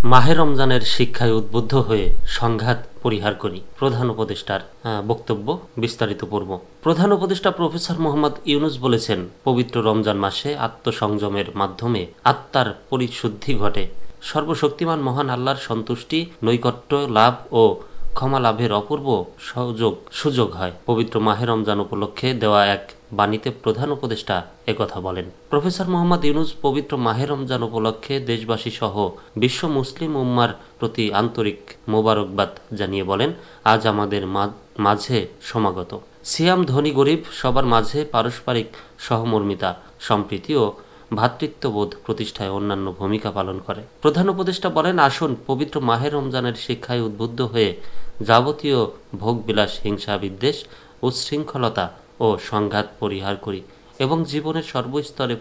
মাহে রমজানের শিক্ষায় উদ্বুদ্ধ হয়ে সংঘাত পরিহার করি, প্রধান উপদেষ্টার বক্তব্য। বিস্তারিত পূর্ব প্রধান উপদেষ্টা প্রফেসর মোহাম্মদ ইউনূস বলেছেন, পবিত্র রমজান মাসে আত্মসংযমের মাধ্যমে আত্মার পরিশুদ্ধি ঘটে, সর্বশক্তিমান মহান আল্লাহর সন্তুষ্টি, নৈকট্য লাভ ও ক্ষমা লাভের অপূর্ব সুযোগ হয়। পবিত্র মাহে রমজান উপলক্ষে দেওয়া এক বাণীতে প্রধান উপদেষ্টা একথা বলেন। প্রফেসর মোহাম্মদ ইউনূস পবিত্র মাহে রমজান উপলক্ষে দেশবাসী সহ বিশ্ব মুসলিম উম্মার প্রতি আন্তরিক মোবারকবাদ জানিয়ে বলেন, আজ আমাদের মাঝে সমাগত সিয়াম ধনী গরিব সবার মাঝে পারস্পরিক সহমর্মিতা, সম্প্রীতি ও ভ্রাতৃত্ববোধ প্রতিষ্ঠায় অন্যান্য ভূমিকা পালন করে। প্রধান উপদেষ্টা বলেন, আসুন পবিত্র মাহে রমজানের শিক্ষায় উদ্বুদ্ধ হয়ে যাবতীয় ভোগবিলাস, হিংসা, বিদ্বেষ, উচ্ছৃঙ্খলতা ও সংঘাত পরিহার করি এবং জীবনের সর্বস্তরে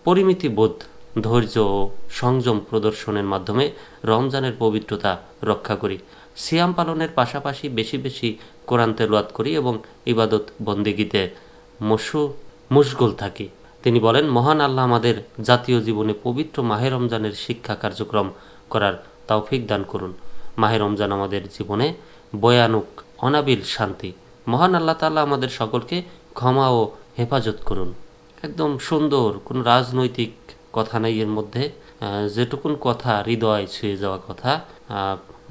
পরিমিতিবোধ, ধৈর্য ও সংযম প্রদর্শনের মাধ্যমে রমজানের পবিত্রতা রক্ষা করি। সিয়াম পালনের পাশাপাশি বেশি বেশি কোরআন তেলাওয়াত করি এবং ইবাদত বন্দেগীতে মশগুল থাকি। তিনি বলেন, মহান আল্লাহ আমাদের জাতীয় জীবনে পবিত্র মাহে রমজানের শিক্ষা কার্যক্রম করার তৌফিক দান করুন। মাহে রমজান আমাদের জীবনে বয়ানুক অনাবিল শান্তি। মহান আল্লাহ তাআলা আমাদের সকলকে ক্ষমা ও হেফাজত করুন। একদম সুন্দর, কোনো রাজনৈতিক কথা নেই এর মধ্যে, যেটুকুন কথা হৃদয় ছুঁয়ে যাওয়া কথা।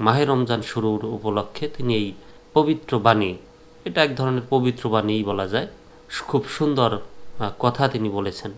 মাহে রমজান শুরুর উপলক্ষে তিনি এই পবিত্র বাণী, এটা এক ধরনের পবিত্র বাণীই বলা যায়, খুব সুন্দর কথা তিনি বলেছেন।